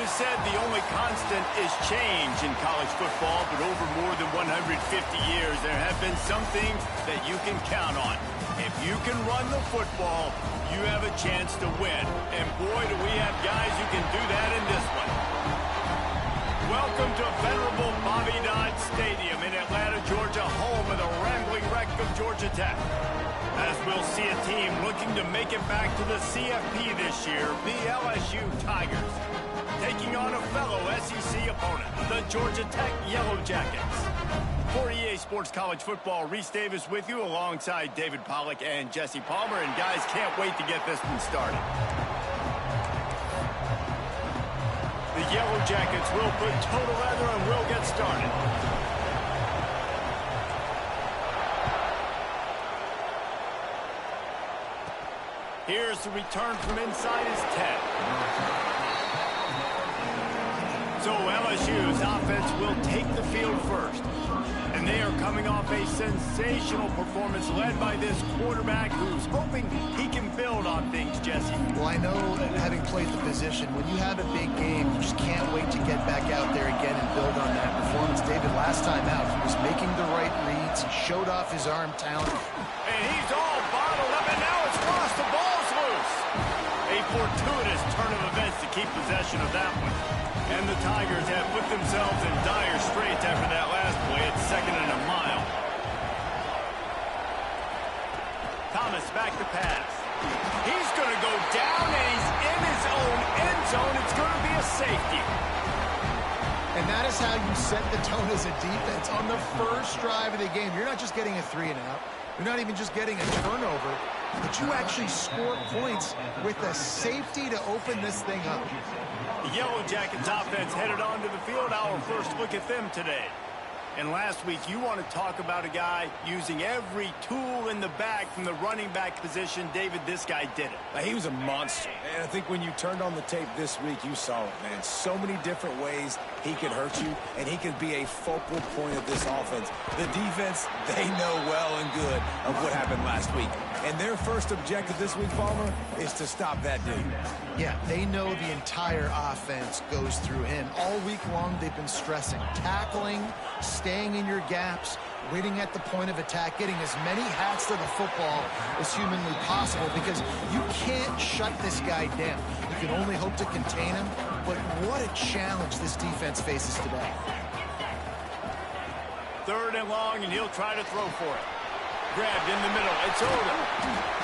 is said the only constant is change in college football, but over more than 150 years, there have been some things that you can count on. If you can run the football, you have a chance to win. And boy, do we have guys who can do that in this one. Welcome to venerable Bobby Dodd Stadium in Atlanta, Georgia, home of the rambling wreck of Georgia Tech. As we'll see a team looking to make it back to the CFP this year, the LSU Tigers, taking on a fellow SEC opponent, the Georgia Tech Yellow Jackets. For EA Sports College Football, Reese Davis with you alongside David Pollack and Jesse Palmer. And guys, can't wait to get this one started. The Yellow Jackets will put total leather and will get started. Here's the return from inside his 10. So LSU's offense will take the field first. And they are coming off a sensational performance led by this quarterback who's hoping he can build on things, Jesse. Well, I know, having played the position, when you have a big game, you just can't wait to get back out there again and build on that performance. David, last time out, he was making the right reads. He showed off his arm talent. And he's all bottled up, and now it's lost. The ball's loose. A fortuitous turn of events to keep possession of that one. And the Tigers have put themselves in dire straits after that last play. It's 2nd and a mile. Thomas back to pass. He's going to go down, and he's in his own end zone. It's going to be a safety. And that is how you set the tone as a defense. On the first drive of the game, you're not just getting a 3-and-out. You're not even just getting a turnover, but you actually score points with a safety to open this thing up. The Yellow Jackets offense headed onto the field. Our first look at them today. And last week, you want to talk about a guy using every tool in the bag from the running back position. David, this guy did it. He was a monster. And I think when you turned on the tape this week, you saw it, man. So many different ways he could hurt you, and he could be a focal point of this offense. The defense, they know well and good of what happened last week. And their first objective this week, Palmer, is to stop that dude. Yeah, they know the entire offense goes through him. All week long, they've been stressing tackling, staying in your gaps, waiting at the point of attack, getting as many hats to the football as humanly possible, because you can't shut this guy down. You can only hope to contain him, but what a challenge this defense faces today. 3rd and long, and he'll try to throw for it. Grabbed in the middle. It's over.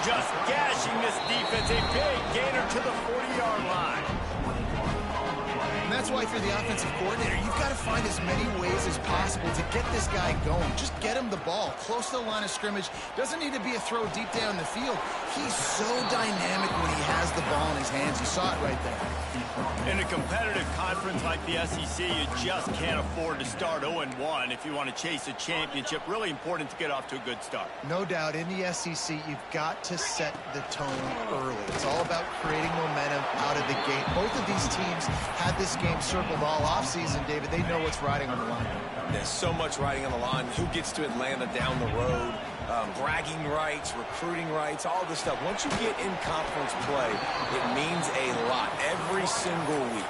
Just gashing this defense. A big gainer to the 40-yard line. And that's why, for the offensive coordinator, you've got to find as many ways as possible to get this guy going. Just get him the ball close to the line of scrimmage. Doesn't need to be a throw deep down the field. He's so dynamic when he has the ball in his hands. You saw it right there. In a competitive conference like the SEC, you just can't afford to start 0-1 if you want to chase a championship. Really important to get off to a good start. No doubt, in the SEC, you've got to set the tone early. It's all about creating momentum out of the gate. Both of these teams had this game circled all offseason, David. They know what's riding on the line. There's so much riding on the line. Who gets to Atlanta down the road? Bragging rights, recruiting rights, all this stuff. Once you get in conference play, it means a lot every single week.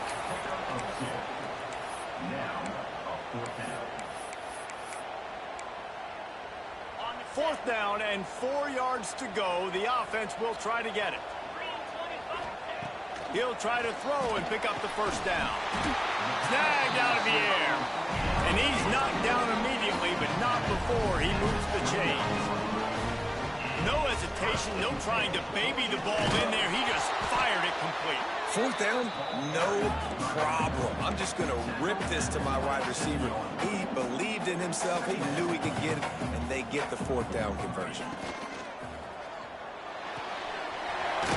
4th down and 4 yards to go. The offense will try to get it. He'll try to throw and pick up the 1st down. Snagged out of the air. And he's knocked down immediately, but not before he moves the chains. No hesitation, no trying to baby the ball in there. He just fired it complete. 4th down, no problem. I'm just going to rip this to my wide receiver. He believed in himself. He knew he could get it, and they get the 4th down conversion.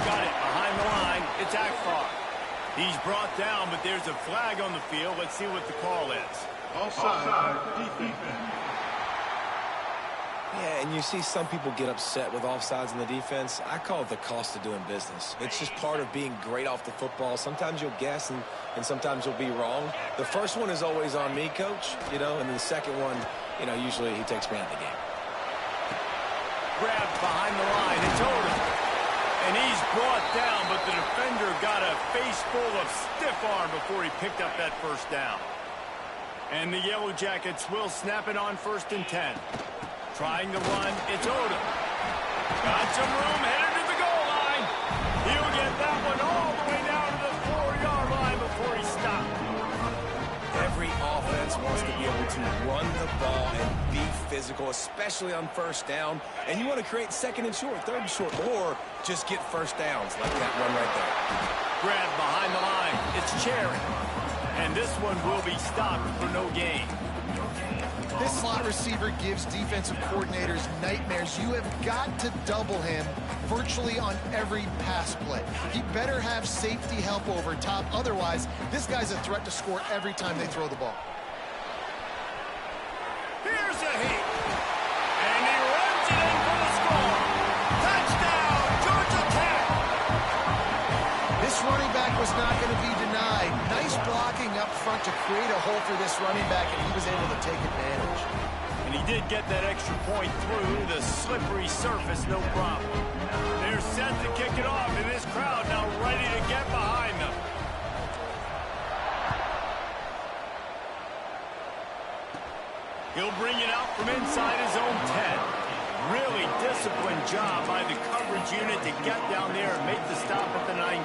Got it behind the line. It's Akbar. He's brought down, but there's a flag on the field. Let's see what the call is. Offside, defense. Yeah, and you see some people get upset with offsides in the defense. I call it the cost of doing business. It's just part of being great off the football. Sometimes you'll guess and sometimes you'll be wrong. The first one is always on me, Coach, and then the second one, usually he takes me out of the game. Grabbed behind the line. It's over. And he's brought down, but the defender got a face full of stiff arm before he picked up that first down. And the Yellow Jackets will snap it on 1st and 10. Trying to run, it's Odom. Got some room, headed to the goal line. He'll get that one all the way down to the 4-yard line before he stopped. Every offense wants to be able to run the ball and be physical, especially on 1st down. And you want to create 2nd and short, 3rd and short, or just get 1st downs like that one right there. Grab behind the line. It's Cherry. And this one will be stopped for no gain. This slot receiver gives defensive coordinators nightmares. You have got to double him virtually on every pass play. He better have safety help over top. Otherwise, this guy's a threat to score every time they throw the ball. Here's a heat. And he runs it in for the score. Touchdown, Georgia Tech. This running back was not going to be denied. Nice blocking up front to create a hole for this running back, and he was able to take advantage. And he did get that extra point through the slippery surface, no problem. They're set to kick it off, and this crowd now ready to get behind them. He'll bring it out from inside his own 10. Really disciplined job by the coverage unit to get down there and make the stop at the 19.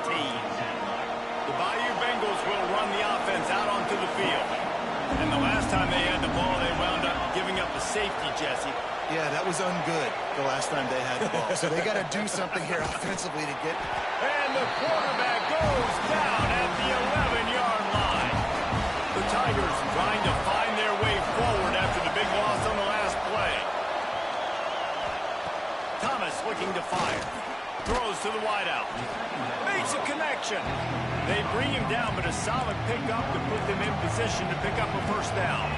The Bayou Bengals will run the offense out onto the field. And the last time they had the ball, they wound up giving up a safety, Jesse. Yeah, that was ungood the last time they had the ball. So they got to do something here offensively to get... And the quarterback goes down at the 11-yard line. The Tigers trying to find their way forward after the big loss on the last play. Thomas looking to fire. Throws to the wideout. Makes a connection. They bring him down, but a solid pickup to put them in position to pick up a 1st down.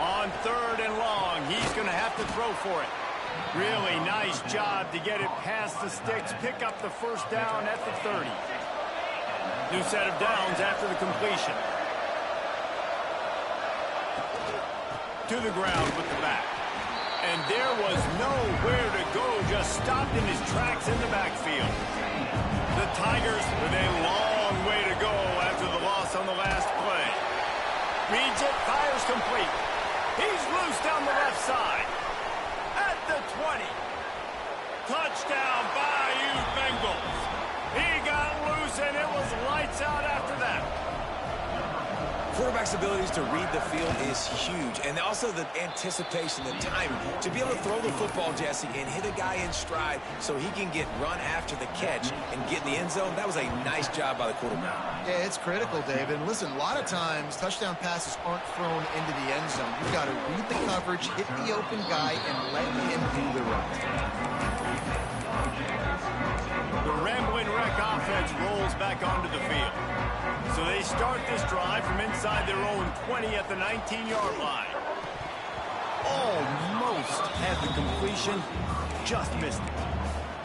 On 3rd and long, he's going to have to throw for it. Really nice job to get it past the sticks, pick up the 1st down at the 30. New set of downs after the completion. To the ground with the back. And there was nowhere to go, just stopped in his tracks in the backfield. The Tigers with a long way to go after the loss on the last play. Reads it, fires complete. He's loose down the left side. At the 20. Touchdown, Bayou Bengals. He got loose, and it was lights out after that. Quarterback's abilities to read the field is huge, and also the anticipation, the timing. To be able to throw the football, Jesse, and hit a guy in stride so he can get run after the catch and get in the end zone, that was a nice job by the quarterback. Yeah, it's critical, David. And listen, a lot of times, touchdown passes aren't thrown into the end zone. You've got to read the coverage, hit the open guy, and let him do the rest. The Ramblin' Wreck offense rolls back onto the field. So they start this drive from inside their own 20 at the 19-yard line. Almost had the completion, just missed it.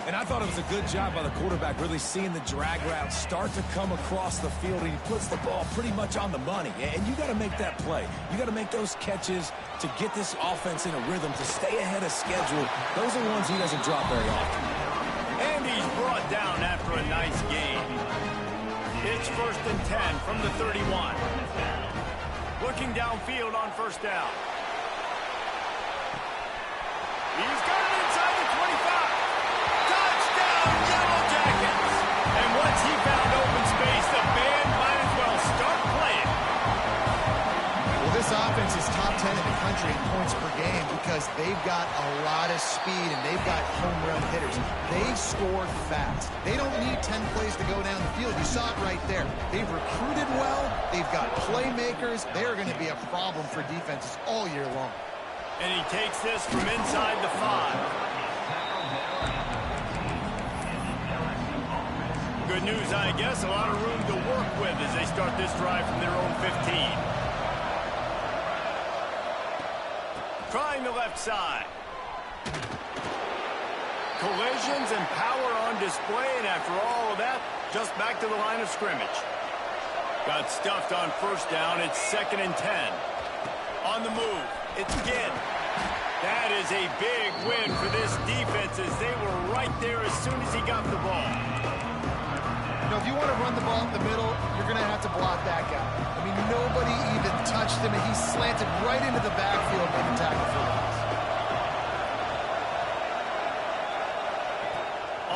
And I thought it was a good job by the quarterback, really seeing the drag route start to come across the field, and he puts the ball pretty much on the money. And you got to make that play. You got to make those catches to get this offense in a rhythm, to stay ahead of schedule. Those are ones he doesn't drop very often. And he's brought down after a nice gain. It's 1st and 10 from the 31. Looking downfield on 1st down. He's got it inside the 25. Touchdown, Yellow Jackets. And once he found open space, the band might as well start playing. Well, this offense is top 10 in the country in points per game because they've got a lot of speed and they've got home run hitters. They score fast. They don't need 10 plays to go down the field. You saw it right there. They've recruited well. They've got playmakers. They're going to be a problem for defenses all year long. And he takes this from inside the 5. Good news, I guess. A lot of room to work with as they start this drive from their own 15. Trying the left side. Collisions and power on display, and after all of that, just back to the line of scrimmage. Got stuffed on 1st down. It's 2nd and 10. On the move, it's Ginn. That is a big win for this defense as they were right there as soon as he got the ball. You know, if you want to run the ball up the middle, you're going to have to block that guy. I mean, nobody even touched him, and he slanted right into the backfield and made a tackle for loss.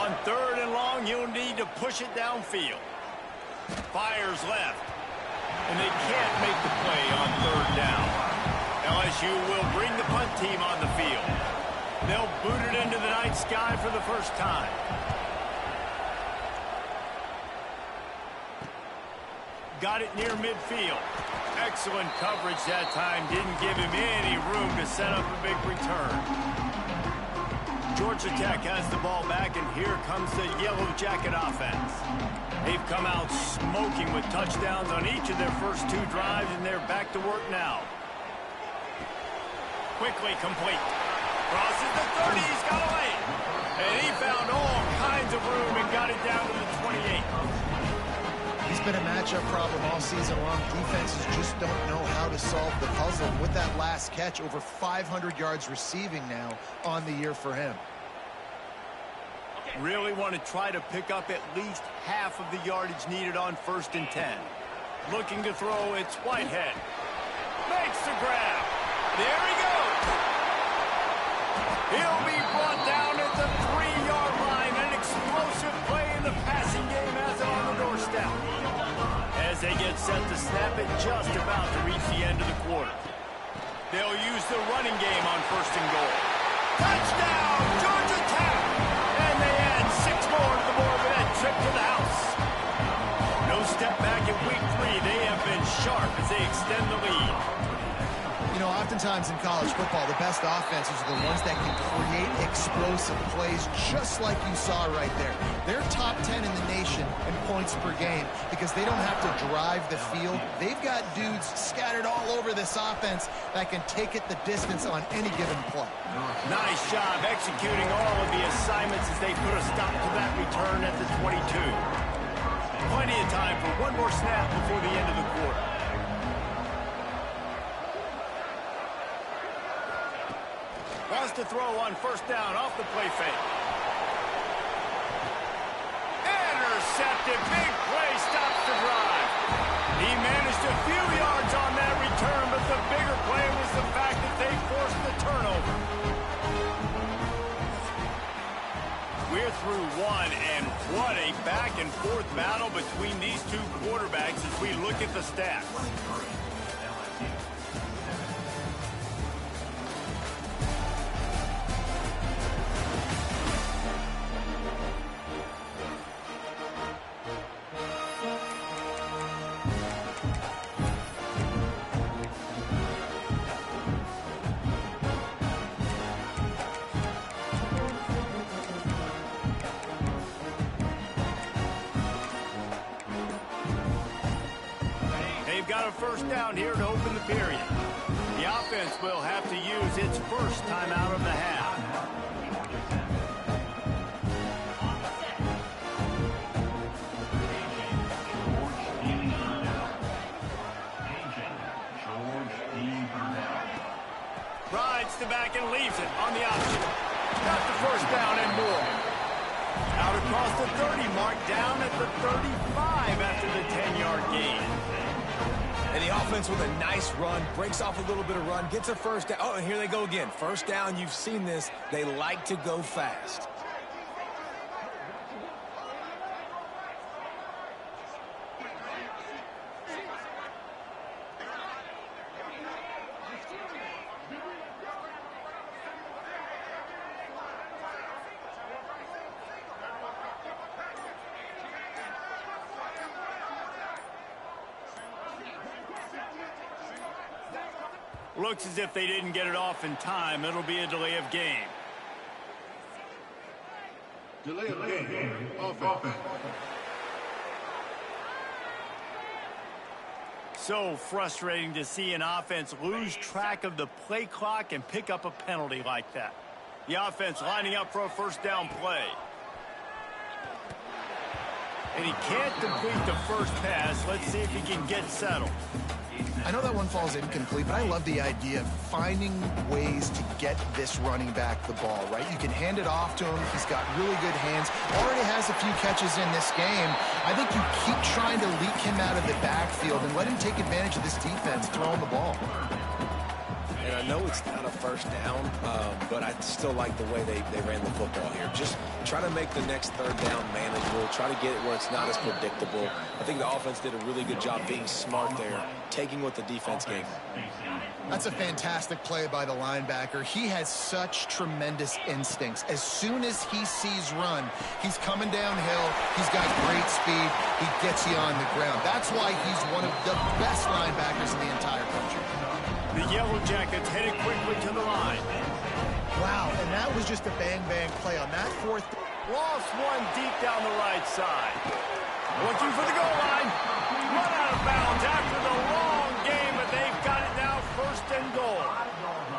On 3rd and long, you'll need to push it downfield. Fires left, and they can't make the play on 3rd down. LSU will bring the punt team on the field. They'll boot it into the night sky for the first time. Got it near midfield. Excellent coverage that time. Didn't give him any room to set up a big return. Georgia Tech has the ball back, and here comes the Yellow Jacket offense. They've come out smoking with touchdowns on each of their first 2 drives, and they're back to work now. Quickly complete. Crosses the 30. He's got a lane. And he found all kinds of room and got it down to the 28. He's been a matchup problem all season long. Defenses just don't know how to solve the puzzle. With that last catch, over 500 yards receiving now on the year for him. Really want to try to pick up at least half of the yardage needed on 1st and 10. Looking to throw, it's Whitehead. Makes the grab. There he goes. He'll be brought down at the 3-yard line. An explosive play in the passing game has it on the doorstep. As they get set to snap it, just about to reach the end of the quarter. They'll use the running game on 1st and goal. Touchdown, Georgia Tech! And they add 6 more to the board with that trip to the house. No step back in week 3. They have been sharp as they extend the lead. You know, oftentimes in college football, the best offenses are the ones that can create explosive plays, just like you saw right there. They're top 10 in the nation in points per game because they don't have to drive the field. They've got dudes scattered all over this offense that can take it the distance on any given play. Nice job executing all of the assignments as they put a stop to that return at the 22. Plenty of time for one more snap before the end of the quarter. Wants to throw on 1st down off the play fake. Intercepted. Big play stops the drive. He managed a few yards on that return, but the bigger play was the fact that they forced the turnover. We're through 1, and what a back-and-forth battle between these 2 quarterbacks as we look at the stats. Got a 1st down here to open the period. The offense will have to use its 1st timeout of the half. Rides to back and leaves it on the option. Got the 1st down and more. Out across the 30 mark, down at the 35 after the 10-yard gain. And the offense with a nice run, breaks off a little bit of run, gets a 1st down. Oh, and here they go again. 1st down, you've seen this. They like to go fast. Looks as if they didn't get it off in time. It'll be a delay of game. Delay of game. Offense. So frustrating to see an offense lose track of the play clock and pick up a penalty like that. The offense lining up for a 1st down play. And he can't complete the 1st pass. Let's see if he can get settled. I know that one falls incomplete, but I love the idea of finding ways to get this running back the ball, right? You can hand it off to him. He's got really good hands. Already has a few catches in this game. I think you keep trying to leak him out of the backfield and let him take advantage of this defense throwing the ball. And I know it's not a first down, but I still like the way they ran the football here. Just try to make the next third down manageable. Try to get it where it's not as predictable. I think the offense did a really good job being smart there, taking what the defense gave. That's a fantastic play by the linebacker. He has such tremendous instincts. As soon as he sees run, he's coming downhill. He's got great speed. He gets you on the ground. That's why he's one of the best linebackers in the entire country. The Yellow Jackets headed quickly to the line. Wow, and that was just a bang-bang play on that fourth. Lost one deep down the right side. Looking for the goal line. Run out of bounds after the long game, but they've got it now first and goal.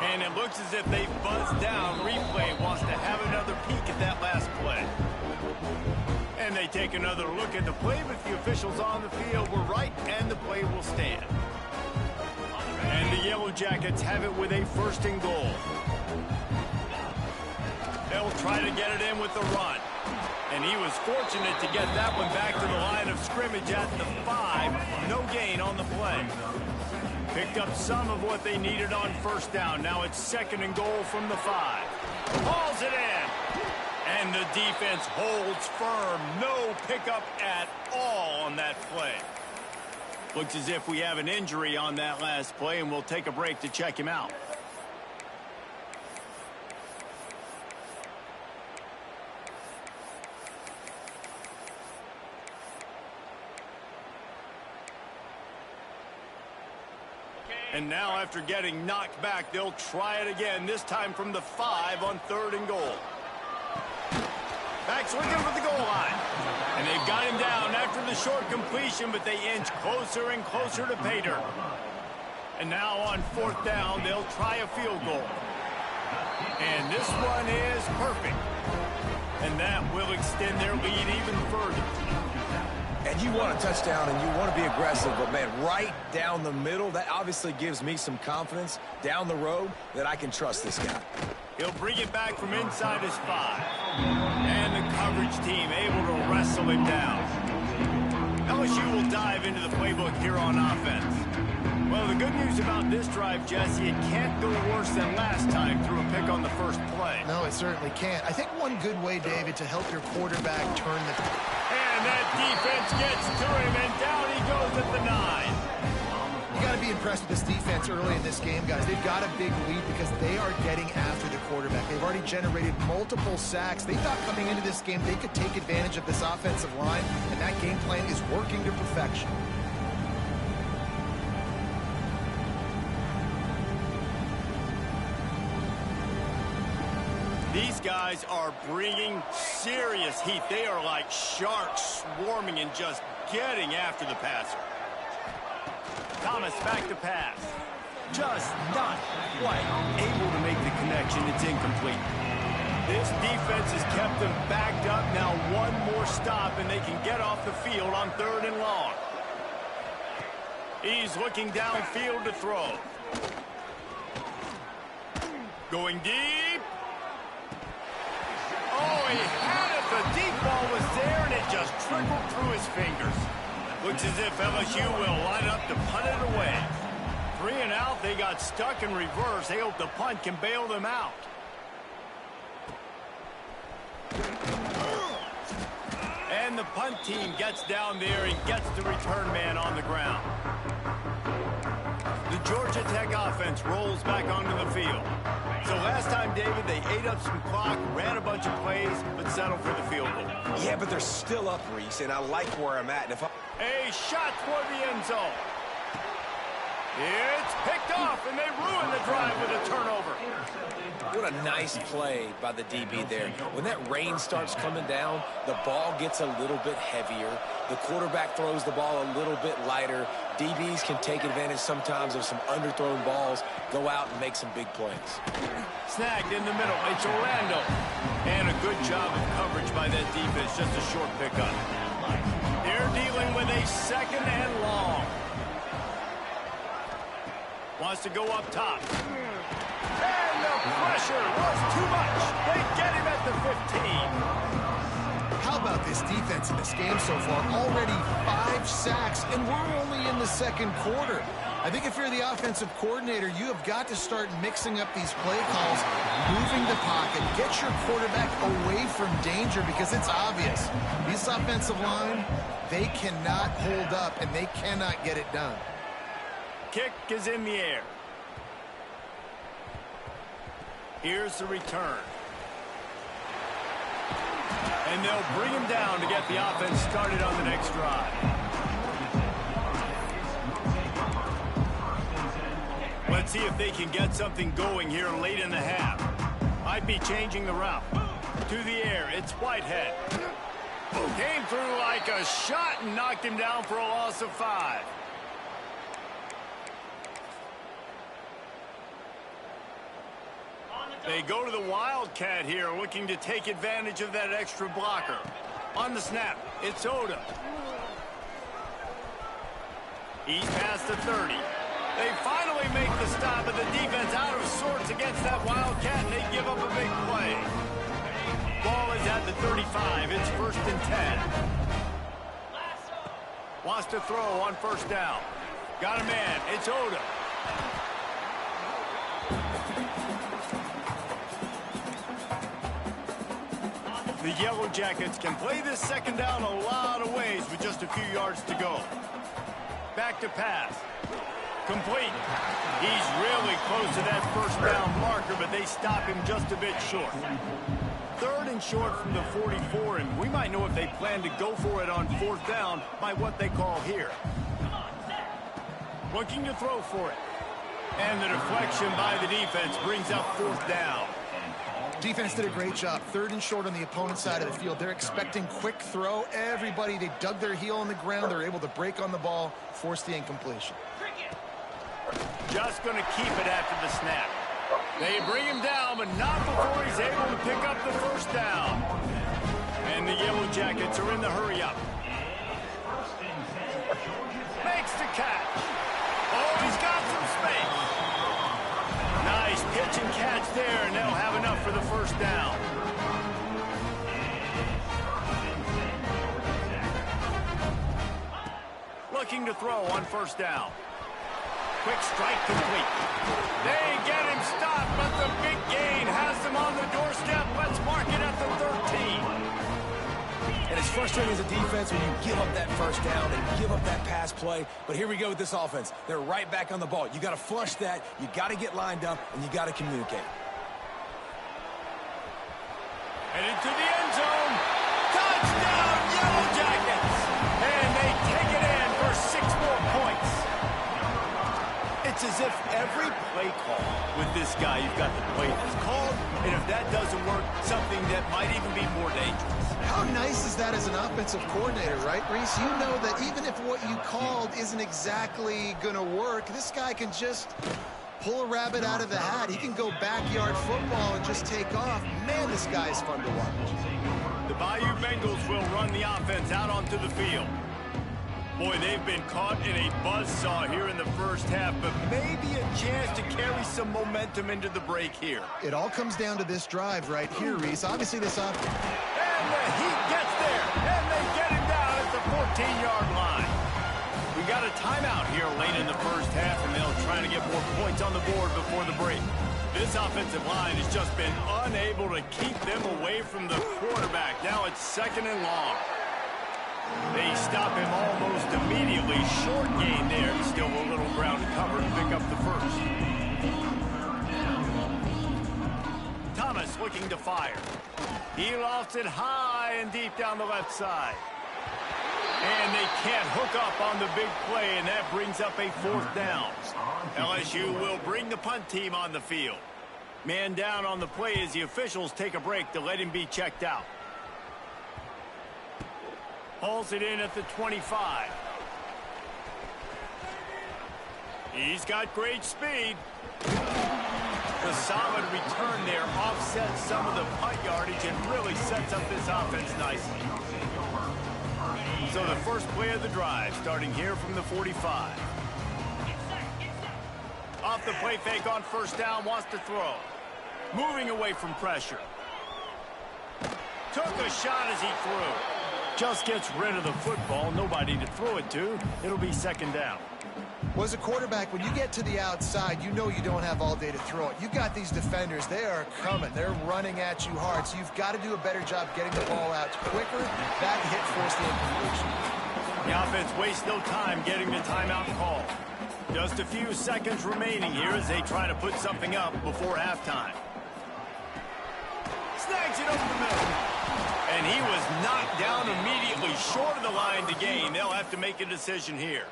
And it looks as if they buzzed down. Replay wants to have another peek at that last play. And they take another look at the play, but the officials on the field were right, and the play will stand. And the Yellow Jackets have it with a first and goal. They'll try to get it in with the run. And he was fortunate to get that one back to the line of scrimmage at the 5. No gain on the play. Picked up some of what they needed on first down. Now it's second and goal from the 5. Hauls it in. And the defense holds firm. No pickup at all on that play. Looks as if we have an injury on that last play, and we'll take a break to check him out. And now, after getting knocked back, they'll try it again, this time from the 5 on third and goal. Back swinging for the goal line. And they've got him down after the short completion, but they inch closer and closer to pay dirt. And now on fourth down, they'll try a field goal. And this one is perfect. And that will extend their lead even further. And you want a touchdown and you want to be aggressive, but man, right down the middle, that obviously gives me some confidence down the road that I can trust this guy. He'll bring it back from inside his 5. And the coverage team able to wrestle him down. LSU will dive into the playbook here on offense. Well, the good news about this drive, Jesse, it can't go worse than last time through a pick on the first play. No, it certainly can't. I think one good way, David, to help your quarterback turn the... And that defense gets to him, and down he goes at the 9. You got to be impressed with this defense early in this game, guys. They've got a big lead because they are getting after the quarterback. They've already generated multiple sacks. They thought coming into this game they could take advantage of this offensive line, and that game plan is working to perfection. These guys are bringing serious heat. They are like sharks swarming and just getting after the passer. Thomas back to pass. Just not quite able to make the connection. It's incomplete. This defense has kept them backed up. Now one more stop and they can get off the field on third and long. He's looking downfield to throw. Going deep. Oh, he had it. The deep ball was there, and it just trickled through his fingers. Looks as if LSU will line up to punt it away. 3 and out. They got stuck in reverse. They hope the punt can bail them out. And the punt team gets down there and gets the return man on the ground. The Georgia Tech offense rolls back onto the field. So last time, David, they ate up some clock, ran a bunch of plays, but settled for the field goal. Yeah, but they're still up, Reese, and I like where I'm at. And if a shot toward the end zone. It's picked off, and they ruin the drive with a turnover. What a nice play by the DB there. When that rain starts coming down, the ball gets a little bit heavier. The quarterback throws the ball a little bit lighter. DBs can take advantage sometimes of some underthrown balls, go out and make some big plays. Snagged in the middle. It's Orlando. And a good job of coverage by that defense. Just a short pickup. They're dealing with a second and long. Wants to go up top. And the pressure was too much. They get him at the 15. How about this defense in this game so far? Already 5 sacks, and we're only in the second quarter. I think if you're the offensive coordinator, you have got to start mixing up these play calls, moving the pocket, get your quarterback away from danger, because it's obvious. This offensive line, they cannot hold up, and they cannot get it done. Kick is in the air. Here's the return. And they'll bring him down to get the offense started on the next drive. Let's see if they can get something going here late in the half. Might be changing the route. To the air, it's Whitehead. Came through like a shot and knocked him down for a loss of 5. They go to the Wildcat here, looking to take advantage of that extra blocker. On the snap, it's Oda. He's past the 30. They finally make the stop, but the defense out of sorts against that Wildcat, and they give up a big play. Ball is at the 35. It's 1st and 10. Wants to throw on 1st down. Got a man. It's Oda. The Yellow Jackets can play this 2nd down a lot of ways with just a few yards to go. Back to pass. Complete. He's really close to that 1st down marker, but they stop him just a bit short. 3rd and short from the 44, and we might know if they plan to go for it on 4th down by what they call here. Looking to throw for it. And the deflection by the defense brings up 4th down. Defense did a great job. 3rd and short on the opponent's side of the field. They're expecting quick throw. Everybody, they dug their heel on the ground. They're able to break on the ball, force the incompletion. Just going to keep it after the snap. They bring him down, but not before he's able to pick up the 1st down. And the Yellow Jackets are in the hurry-up. Makes the catch. Oh, he's got some space. Nice pitch and catch there, and they'll have enough for the 1st down. Looking to throw on 1st down. Quick strike complete. They get him stopped, but the big gain has them on the doorstep. Let's mark it at the 13. And it's frustrating as a defense when you give up that 1st down and give up that pass play. But here we go with this offense. They're right back on the ball. You got to flush that. You got to get lined up, and you got to communicate. And into the end zone. Touchdown, Yellow Jackets. And they take it in for 6 more points. It's as if every play call with this guy, you've got the play that's called, and if that doesn't work, something that might even be more dangerous. How nice is that as an offensive coordinator, right, Reese? You know that even if what you called isn't exactly going to work, this guy can just pull a rabbit out of the hat. He can go backyard football and just take off. Man, this guy is fun to watch. The Bayou Bengals will run the offense out onto the field. Boy, they've been caught in a buzzsaw here in the 1st half, but maybe a chance to carry some momentum into the break here. It all comes down to this drive right here, Reese. Obviously, this offense. And the Heat gets there, and they get him down at the 14-yard line. We got a timeout here late in the 1st half, and they'll try to get more points on the board before the break. This offensive line has just been unable to keep them away from the quarterback. Now it's 2nd and long. They stop him almost immediately. Short gain there. Still a little ground to cover to pick up the 1st. Thomas looking to fire. He lofts it high and deep down the left side. And they can't hook up on the big play, and that brings up a 4th down. LSU will bring the punt team on the field. Man down on the play as the officials take a break to let him be checked out. Hauls it in at the 25. He's got great speed. The solid return there offsets some of the punt yardage and really sets up this offense nicely. So the first play of the drive starting here from the 45. off the play fake on first down, wants to throw. Moving away from pressure. Took a shot as he threw. Just gets rid of the football. Nobody to throw it to. It'll be second down. Well, as a quarterback, when you get to the outside, you know you don't have all day to throw it. You've got these defenders. They are coming. They're running at you hard. So you've got to do a better job getting the ball out quicker. That hit forced the incompletion. The offense wastes no time getting the timeout call. Just a few seconds remaining here as they try to put something up before halftime. Snags it over the middle. And he was knocked down immediately short of the line to gain. They'll have to make a decision here.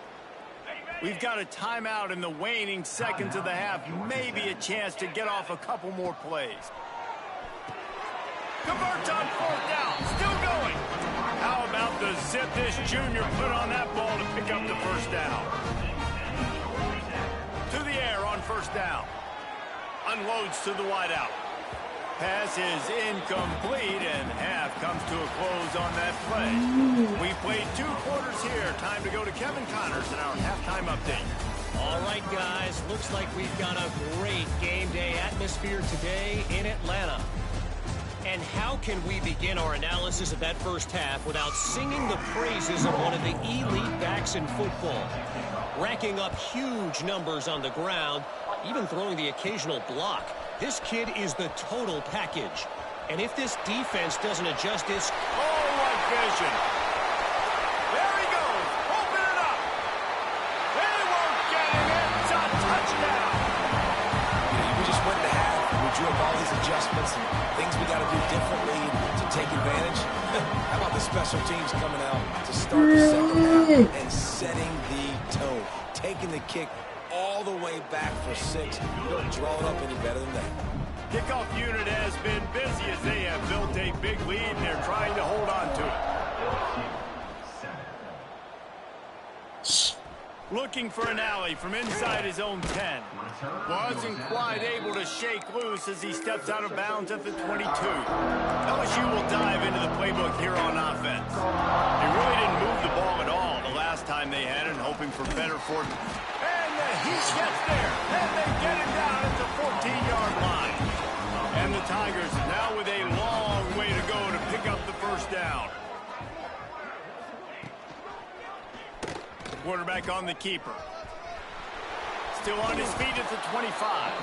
We've got a timeout in the waning seconds of the half. Maybe a chance to get off a couple more plays. Converts on fourth down. Still going. How about the zip this junior put on that ball to pick up the first down? To the air on first down. Unloads to the wideout. Pass is incomplete, and half comes to a close on that play. We played 2 quarters here. Time to go to Kevin Connors in our halftime update. All right, guys. Looks like we've got a great game day atmosphere today in Atlanta. And how can we begin our analysis of that first half without singing the praises of one of the elite backs in football? Racking up huge numbers on the ground, even throwing the occasional block. This kid is the total package. And if this defense doesn't adjust its... Oh, what vision. There he goes. Open it up. They won't get him. It's a touchdown. We just went to half. We drew up all these adjustments and things we got to do differently to take advantage. How about the special teams coming out to start the second half and setting the tone, taking the kick all the way back for 6. You don't draw it up any better than that. Kickoff unit has been busy as they have built a big lead, and they're trying to hold on to it. Looking for an alley from inside his own 10. Wasn't quite able to shake loose as he steps out of bounds at the 22. LSU will dive into the playbook here on offense. They really didn't move the ball at all the last time they had it, hoping for better fortune. He gets there, and they get him down at the 14-yard line. And the Tigers now with a long way to go to pick up the first down. Quarterback on the keeper. Still on his feet at the 25.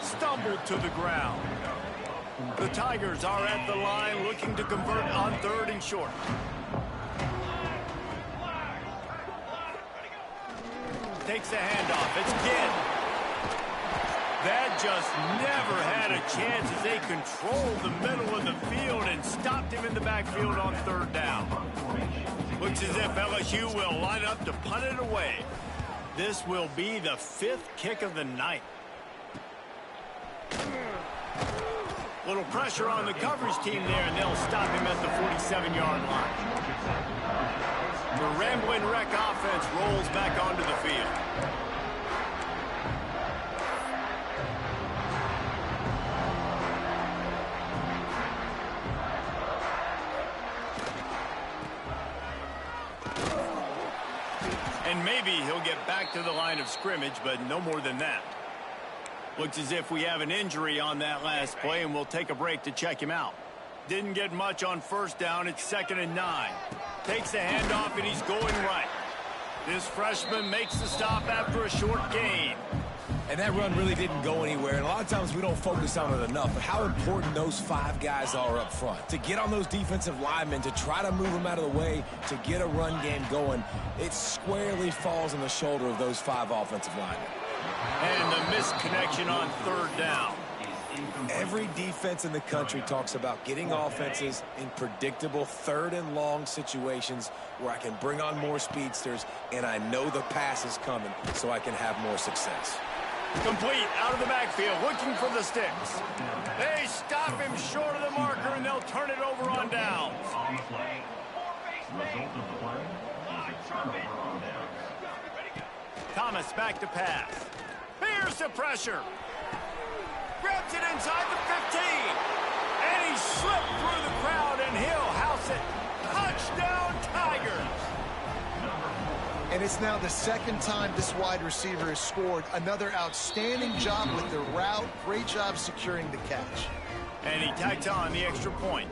Stumbled to the ground. The Tigers are at the line looking to convert on 3rd and short. Takes the handoff. It's Ginn. That just never had a chance as they controlled the middle of the field and stopped him in the backfield on 3rd down. Looks as if LSU will line up to punt it away. This will be the 5th kick of the night. Little pressure on the coverage team there, and they'll stop him at the 47-yard line. The Rambling Wreck offense rolls back onto the field. And maybe he'll get back to the line of scrimmage, but no more than that. Looks as if we have an injury on that last play, and we'll take a break to check him out. Didn't get much on first down. It's 2nd and 9. Takes the handoff, and he's going right. This freshman makes the stop after a short gain. And that run really didn't go anywhere. And a lot of times we don't focus on it enough, but how important those 5 guys are up front. To get on those defensive linemen, to try to move them out of the way, to get a run game going, it squarely falls on the shoulder of those 5 offensive linemen. And the missed connection on 3rd down. Every defense in the country talks about getting offenses in predictable 3rd and long situations where I can bring on more speedsters and I know the pass is coming so I can have more success. Complete out of the backfield, looking for the sticks. They stop him short of the marker, and they'll turn it over on downs. Thomas back to pass. Here's the pressure. Grabs it inside the 15. And he slipped through the crowd, and he'll house it. Touchdown, Tigers. And it's now the second time this wide receiver has scored. Another outstanding job with the route. Great job securing the catch. And he tacks on the extra point.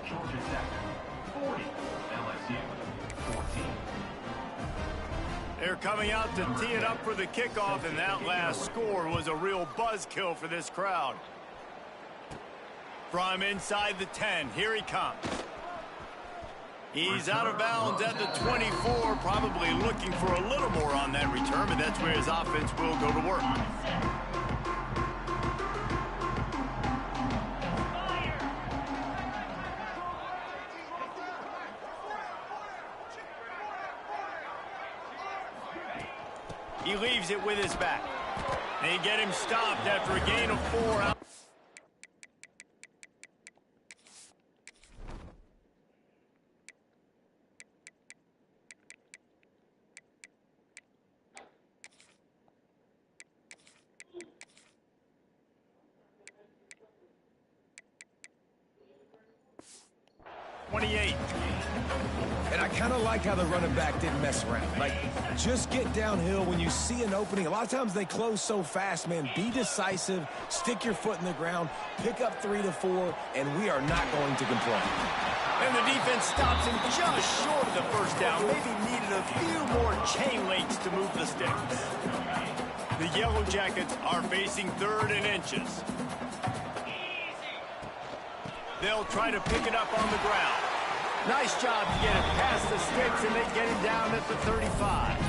They're coming out to tee it up for the kickoff, and that last score was a real buzzkill for this crowd. From inside the 10, here he comes. He's out of bounds at the 24, probably looking for a little more on that return, but that's where his offense will go to work. He leaves it with his back. They get him stopped after a gain of 4 out. And I kind of like how the running back didn't mess around. Like, just get downhill when you see an opening. A lot of times they close so fast, man. Be decisive, stick your foot in the ground, pick up 3 to 4, and we are not going to complain. And the defense stops him just short of the first down. Maybe needed a few more chain links to move the sticks. The Yellow Jackets are facing 3rd and inches. They'll try to pick it up on the ground. Nice job to get it past the sticks, and they get him down at the 35.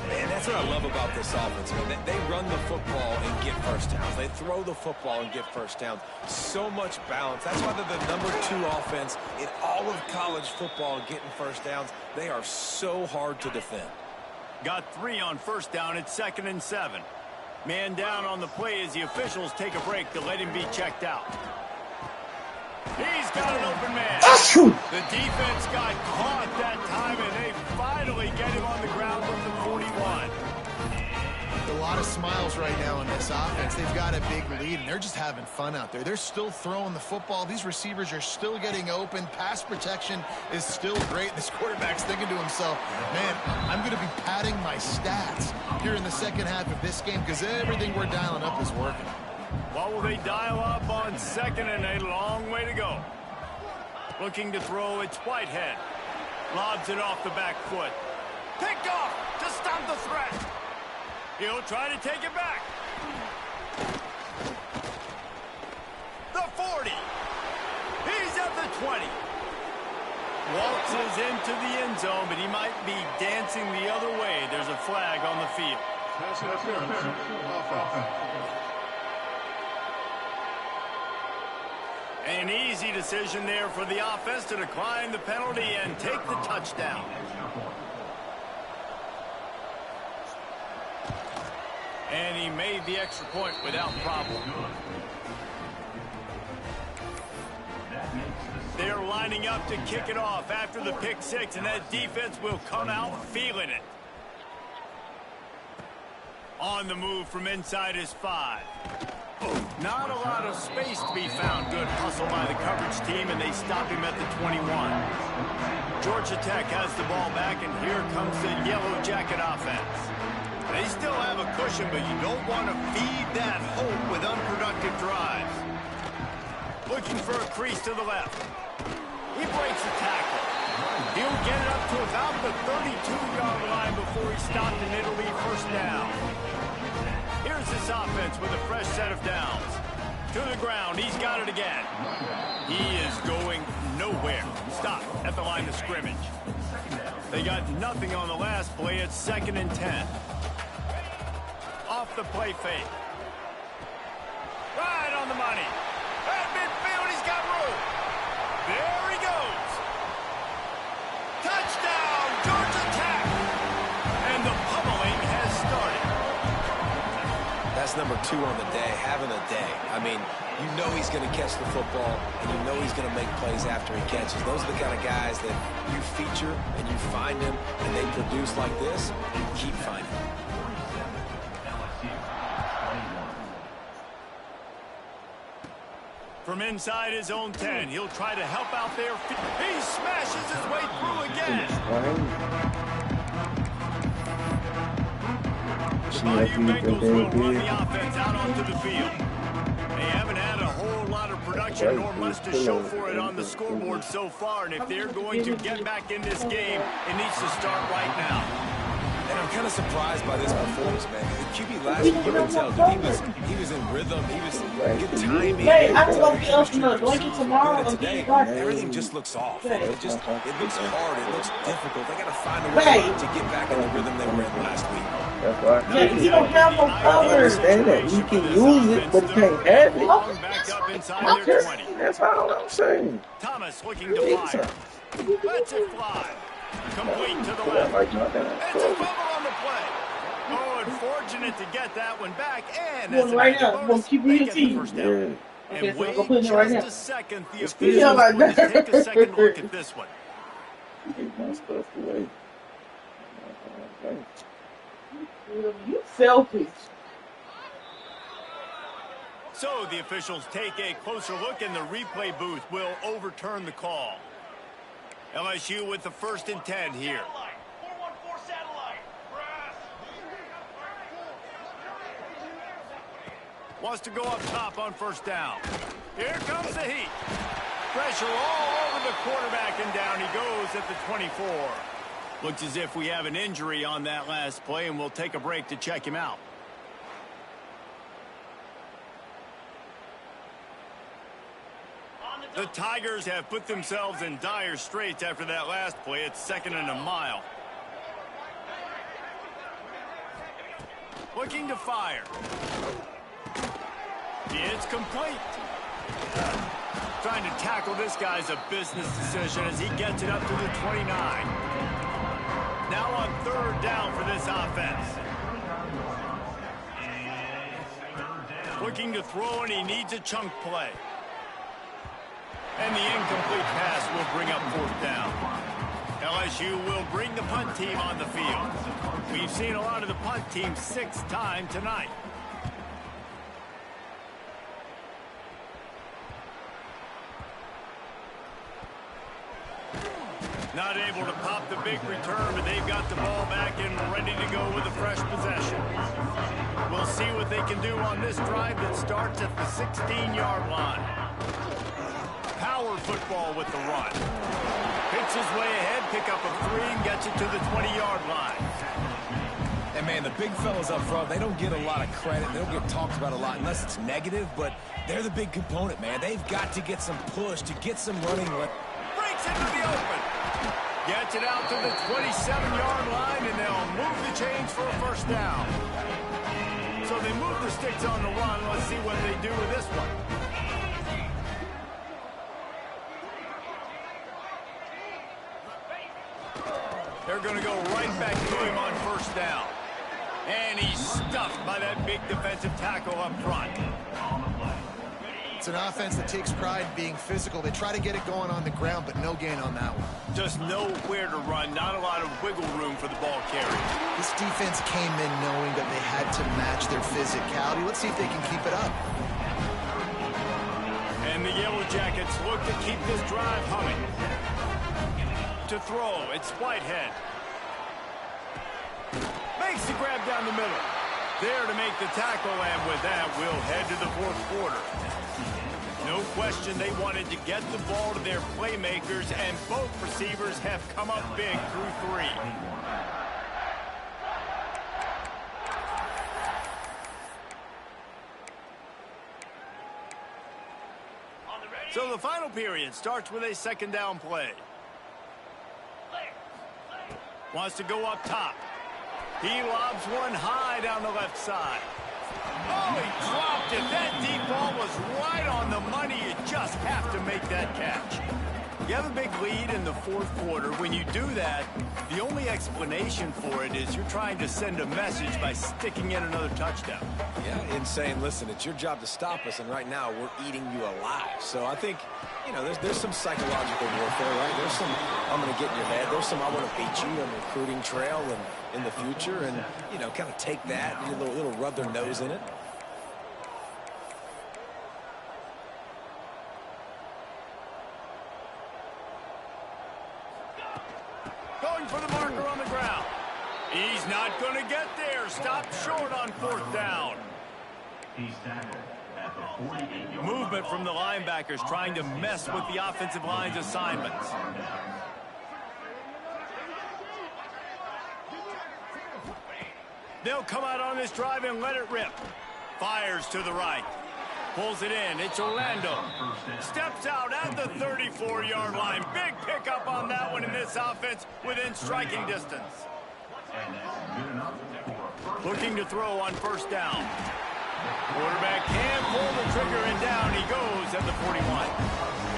Man, that's what I love about this offense. Man. They run the football and get first downs. They throw the football and get first downs. So much balance. That's why they're the #2 offense in all of college football and getting first downs. They are so hard to defend. Got 3 on first down at 2nd and 7. Man down on the play as the officials take a break to let him be checked out. He's got an open man. The defense got caught that time, and they finally get him on the ground with the 41. A lot of smiles right now in this offense. They've got a big lead, and they're just having fun out there. They're still throwing the football. These receivers are still getting open. Pass protection is still great. This quarterback's thinking to himself, man, I'm going to be padding my stats here in the second half of this game because everything we're dialing up is working. What will they dial up on 2nd and a long way to go? Looking to throw, it's Whitehead. Lobs it off the back foot. Picked off to stop the threat. He'll try to take it back. The 40. He's at the 20. Waltzes into the end zone, but he might be dancing the other way. There's a flag on the field. An easy decision there for the offense to decline the penalty and take the touchdown. And he made the extra point without problem. They're lining up to kick it off after the pick 6, and that defense will come out feeling it. On the move from inside his 5. Not a lot of space to be found. Good hustle by the coverage team, and they stop him at the 21. Georgia Tech has the ball back, and here comes the Yellow Jacket offense. They still have a cushion, but you don't want to feed that hope with unproductive drives. Looking for a crease to the left. He breaks the tackle. He'll get it up to about the 32-yard line before he's stopped, and it'll be first down. Here's this offense with a fresh set of downs. To the ground, he's got it again. He is going nowhere. Stop at the line of scrimmage. They got nothing on the last play. It's 2nd and 10. Off the play fake. Right on the money. At midfield, he's got room. There he goes. Touchdown, Georgia Tech. And the pummeling has started. That's #2 on the day, having a day. I mean, you know he's going to catch the football, and you know he's going to make plays after he catches. Those are the kind of guys that you feature, and you find them, and they produce like this, you keep finding them. From inside his own 10, he'll try to help out there. He smashes his way through again. Bayou Bengals will run the offense out onto the field. They haven't had a whole lot of production nor much to show for it on the scoreboard so far, and if they're going to get back in this game, it needs to start right now. And I'm kind of surprised by this performance, man. The QB last year, you can tell, dude, he was in rhythm. He was good timing. Hey, I'm going to be up in the blanket tomorrow. Today, everything just looks off. It looks hard. It looks difficult. They got to find a way to get back in the rhythm they were in last week. That's right. Yeah, you don't have no cover. Understand that you can use it, but you can't have it. Back up inside their 20. That's all I'm saying. Thomas looking to fire. Lets it fly. Complete to the left. It's a fumble on the play. Oh, unfortunate to get that one back. And that's right now. We'll keep you the first down. And Okay, wait so put it right just now. a second. The officials will take a second look at this one. Get my stuff away. You selfish. So the officials take a closer look, and the replay booth will overturn the call. LSU with the 1st and 10 here. Wants to go up top on 1st down. Here comes the heat. Pressure all over the quarterback, and down he goes at the 24. Looks as if we have an injury on that last play, and we'll take a break to check him out. The Tigers have put themselves in dire straits after that last play. It's 2nd and a mile. Looking to fire. It's complete. Trying to tackle this guy's a business decision as he gets it up to the 29. Now on 3rd down for this offense. Looking to throw, and he needs a chunk play. And the incomplete pass will bring up 4th down. LSU will bring the punt team on the field. We've seen a lot of the punt team 6th time tonight. Not able to pop the big return, but they've got the ball back and ready to go with a fresh possession. We'll see what they can do on this drive that starts at the 16-yard line. Power football with the run. Picks his way ahead, pick up a 3, and gets it to the 20-yard line. And, man, the big fellas up front, they don't get a lot of credit. They don't get talked about a lot unless it's negative, but they're the big component, man. They've got to get some push, to get some running. Breaks into the open. Gets it out to the 27-yard line, and they'll move the chains for a 1st down. So they move the sticks on the run. Let's see what they do with this one. They're going to go right back to him on 1st down. And he's stuffed by that big defensive tackle up front. It's an offense that takes pride in being physical. They try to get it going on the ground, but no gain on that one. Just nowhere to run. Not a lot of wiggle room for the ball carrier. This defense came in knowing that they had to match their physicality. Let's see if they can keep it up. And the Yellow Jackets look to keep this drive humming. To throw, it's Whitehead. Makes the grab down the middle. There to make the tackle, and with that, we'll head to the 4th quarter. No question they wanted to get the ball to their playmakers, and both receivers have come up big through 3. So the final period starts with a 2nd down play. Wants to go up top. He lobs one high down the left side. Oh, he dropped it. That deep ball was right on the money. You just have to make that catch. You have a big lead in the 4th quarter. When you do that, the only explanation for it is you're trying to send a message by sticking in another touchdown. Yeah, insane. Listen, it's your job to stop us, and right now we're eating you alive. So I think, you know, there's some psychological warfare, right? There's some, I'm going to get in your head. There's some, I want to beat you on the recruiting trail and in the future, and, you know, kind of take that, a little rub their nose in it. Going for the marker on the ground. He's not Not going to get there. Stop short on 4th down. Movement from the linebackers trying to mess with the offensive line's assignments. They'll come out on this drive and let it rip. Fires to the right. Pulls it in. It's Orlando. Steps out at the 34-yard line. Big pickup on that one in this offense within striking distance. Looking to throw on 1st down. Quarterback can pull the trigger and down he goes at the 41.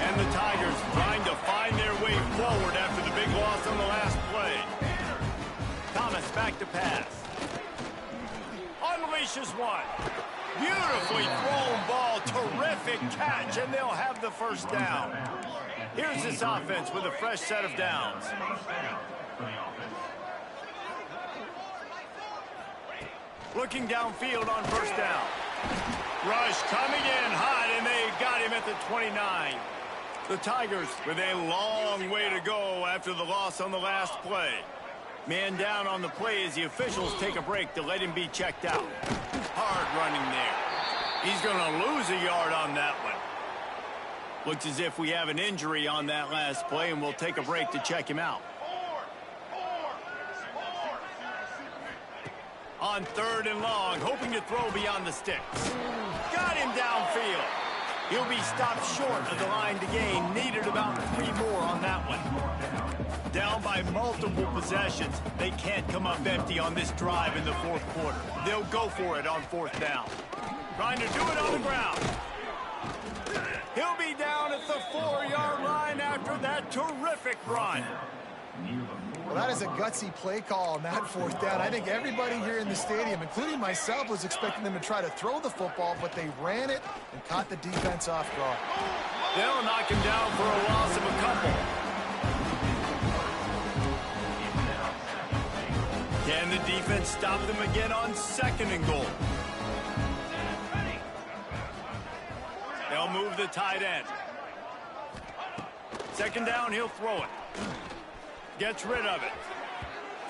And the Tigers trying to find their way forward after the big loss on the last play. Thomas back to pass. Unleashes one. Beautifully thrown ball. Terrific catch, and they'll have the 1st down. Here's this offense with a fresh set of downs. Looking downfield on 1st down. Rush coming in hot, and they got him at the 29. The Tigers with a long way to go after the loss on the last play. Man down on the play as the officials take a break to let him be checked out. Hard running there. He's going to lose a yard on that one. Looks as if we have an injury on that last play, and we'll take a break to check him out. On 3rd and long, hoping to throw beyond the sticks. Got him downfield. He'll be stopped short of the line to gain. Needed about 3 more on that one. Down by multiple possessions. They can't come up empty on this drive in the 4th quarter. They'll go for it on 4th down. Trying to do it on the ground. He'll be down at the 4-yard line after that terrific run. Well, that is a gutsy play call on that 4th down. I think everybody here in the stadium, including myself, was expecting them to try to throw the football, but they ran it and caught the defense off guard. They'll knock him down for a loss of a couple. Can the defense stop them again on 2nd and goal? They'll move the tight end. 2nd down, he'll throw it. Gets rid of it.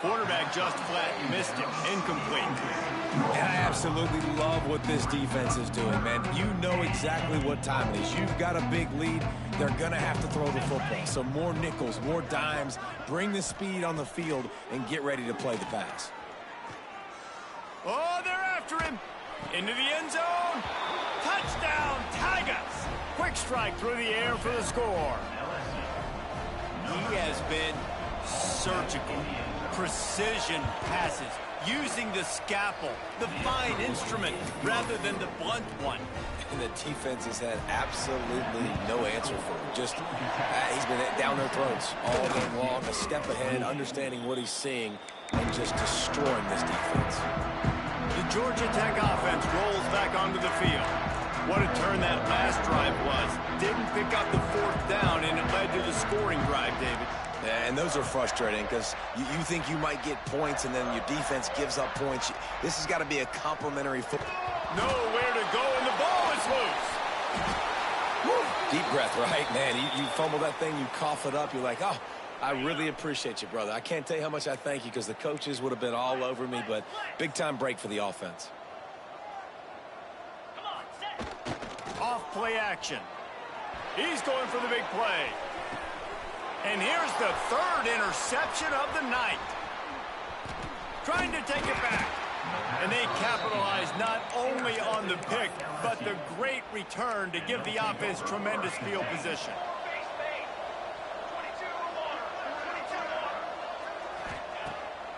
Quarterback just flat missed it. Incomplete. And I absolutely love what this defense is doing, man. You know exactly what time it is. You've got a big lead. They're going to have to throw the football. So more nickels, more dimes. Bring the speed on the field and get ready to play the pass. Oh, they're after him. Into the end zone. Touchdown, Tigers. Quick strike through the air for the score. He has been surgical, precision passes, using the scalpel, the fine instrument, rather than the blunt one. And the defense has had absolutely no answer for him. Just, he's been down their throats all game long, a step ahead, understanding what he's seeing, and just destroying this defense. The Georgia Tech offense rolls back onto the field. What a turn that last drive was. Didn't pick up the 4th down, and it led to the scoring drive, David. Yeah, and those are frustrating because you think you might get points, and then your defense gives up points. This has got to be a complimentary football. Nowhere to go, and the ball is loose. Woo. Deep breath, right? Man, you fumble that thing, you cough it up, you're like, oh, I really appreciate you, brother. I can't tell you how much I thank you because the coaches would have been all over me, but big-time break for the offense. Off play action. He's going for the big play. And here's the 3rd interception of the night. Trying to take it back. And they capitalize not only on the pick, but the great return to give the offense tremendous field position.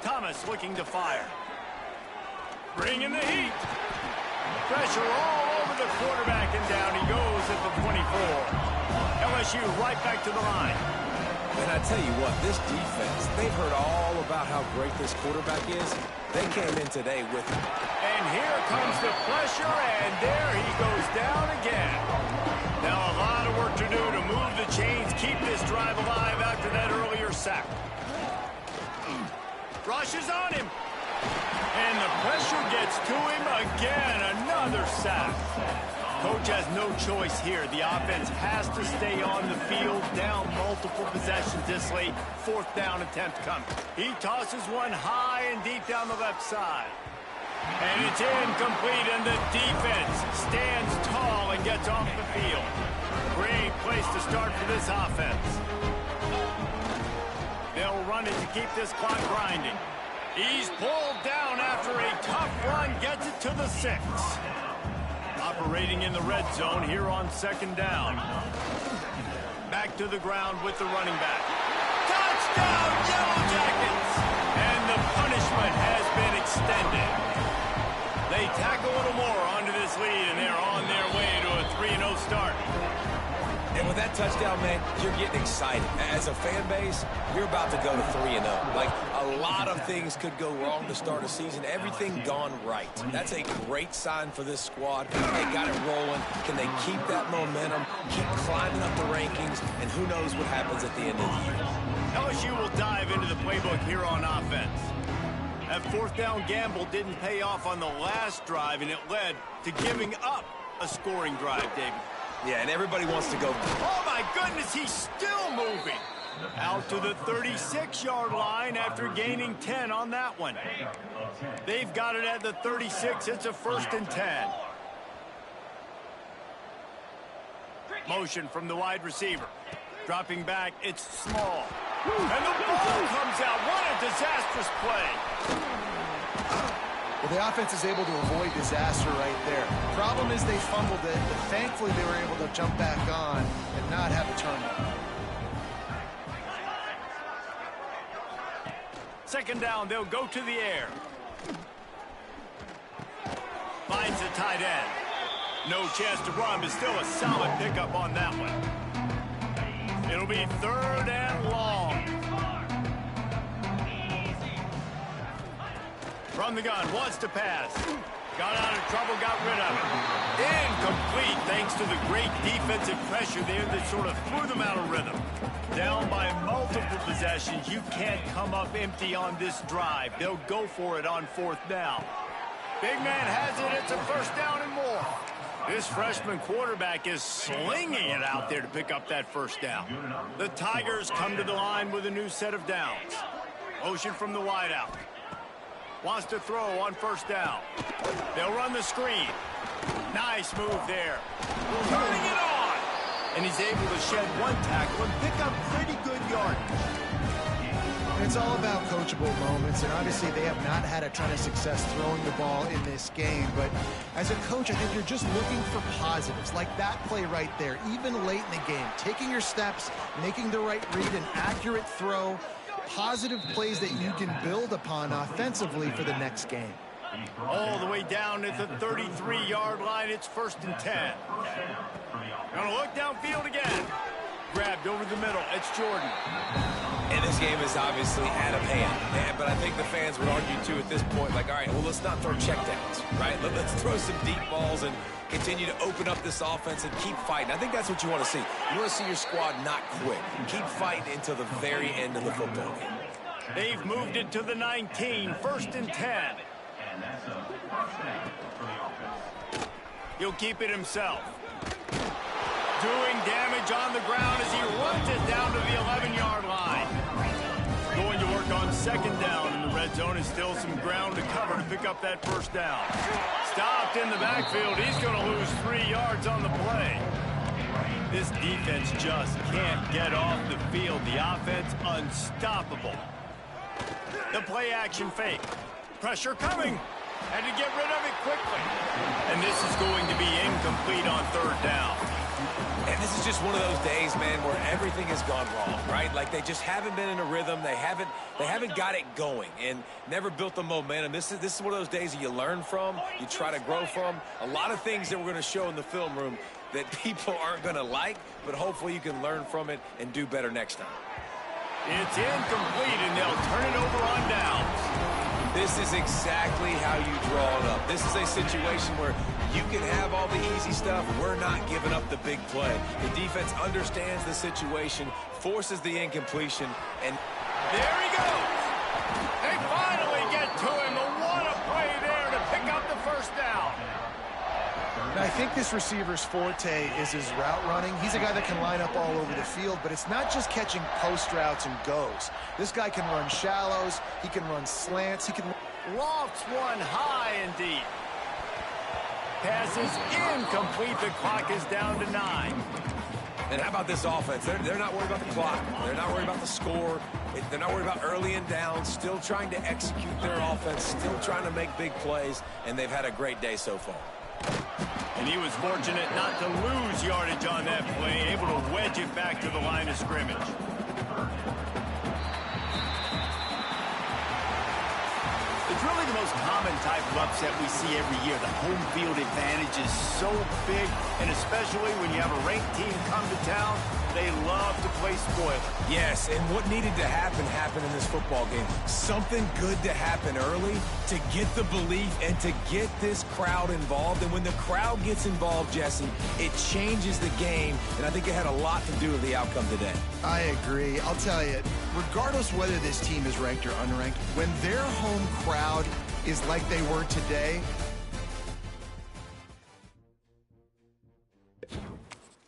Thomas looking to fire. Bringing the heat. Pressure all over the quarterback, and down he goes at the 24. LSU right back to the line. And I tell you what, this defense, they've heard all about how great this quarterback is. They came in today with him. And here comes the pressure, and there he goes down again. Now a lot of work to do to move the chains, keep this drive alive after that earlier sack. Rush is on him. And the pressure gets to him again. Another sack. Coach has no choice here. The offense has to stay on the field, down multiple possessions this late. Fourth down attempt coming. He tosses one high and deep down the left side. And it's incomplete, and the defense stands tall and gets off the field. Great place to start for this offense. They'll run it to keep this clock grinding. He's pulled down after a tough run, gets it to the 6. Operating in the red zone here on second down. Back to the ground with the running back. Touchdown, Yellow Jackets! And the punishment has been extended. They tack a little more onto this lead, and they're on their way to a 3-0 start. And with that touchdown, man, you're getting excited. As a fan base, you're about to go to 3-0. Like, a lot of things could go wrong to start a season. Everything gone right. That's a great sign for this squad. They got it rolling. Can they keep that momentum, keep climbing up the rankings, and who knows what happens at the end of the year. LSU will dive into the playbook here on offense. That fourth down gamble didn't pay off on the last drive, and it led to giving up a scoring drive, David. Yeah, and everybody wants to go. Oh, my goodness, he's still moving. Out to the 36-yard line after gaining 10 on that one. They've got it at the 36. It's a 1st and 10. Motion from the wide receiver. Dropping back, it's Small. And the ball comes out. What a disastrous play. Well, the offense is able to avoid disaster right there. Problem is they fumbled it, but thankfully they were able to jump back on and not have a turnover. Second down, they'll go to the air. Finds the tight end. No chance to run, but still a solid pickup on that one. It'll be 3rd and long. From the gun, wants to pass. Got out of trouble, got rid of it. Incomplete, thanks to the great defensive pressure there that sort of threw them out of rhythm. Down by multiple possessions, you can't come up empty on this drive. They'll go for it on 4th down. Big man has it, it's a 1st down and more. This freshman quarterback is slinging it out there to pick up that 1st down. The Tigers come to the line with a new set of downs. Motion from the wideout. Wants to throw on 1st down. They'll run the screen. Nice move there. Turning it on. And he's able to shed one tackle and pick up pretty good yardage. It's all about coachable moments, and obviously they have not had a ton of success throwing the ball in this game. But as a coach, I think you're just looking for positives, like that play right there, even late in the game. Taking your steps, making the right read, an accurate throw. Positive plays that you can build upon offensively for the next game. All the way down at the 33-yard line, it's 1st and 10. Gonna look downfield again. Grabbed over the middle, it's Jordan. And this game is obviously out of hand. But I think the fans would argue, too, at this point, like, all right, well, let's not throw checkdowns, right? Let's throw some deep balls and continue to open up this offense and keep fighting. I think that's what you want to see. You want to see your squad not quit. Keep fighting until the very end of the football game. They've moved it to the 19, 1st and 10. He'll keep it himself. Doing damage on the ground as he runs it down to the 11-yard line. Going to work on 2nd down in the red zone, and still some ground to cover to pick up that 1st down. Stopped in the backfield. He's going to lose 3 yards on the play. This defense just can't get off the field. The offense unstoppable. The play action fake. Pressure coming. Had to get rid of it quickly. And this is going to be incomplete on 3rd down. And this is just one of those days, man, where everything has gone wrong, right? Like they just haven't been in a rhythm. They haven't got it going and never built the momentum. This is one of those days that you learn from, you try to grow from. A lot of things that we're going to show in the film room that people aren't going to like, but hopefully you can learn from it and do better next time. It's incomplete, and they'll turn it over on downs. This is exactly how you draw it up. This is a situation where you can have all the easy stuff. We're not giving up the big play. The defense understands the situation, forces the incompletion, and there he goes. They finally get to him. What a play there to pick up the 1st down. And I think this receiver's forte is his route running. He's a guy that can line up all over the field, but it's not just catching post routes and goes. This guy can run shallows. He can run slants. He can... Lofts one high and deep. Pass is incomplete. The clock is down to 9. And how about this offense? They're not worried about the clock. They're not worried about the score. They're not worried about early and down. Still trying to execute their offense. Still trying to make big plays. And they've had a great day so far. And he was fortunate not to lose yardage on that play. Able to wedge it back to the line of scrimmage. It's really the most common type of upset we see every year. The home field advantage is so big, and especially when you have a ranked team come to town, they love to play spoiler. Yes, and what needed to happen happened in this football game. Something good to happen early to get the belief and to get this crowd involved. And when the crowd gets involved, Jesse, it changes the game, and I think it had a lot to do with the outcome today. I agree. I'll tell you, regardless whether this team is ranked or unranked, when their home crowd is like they were today,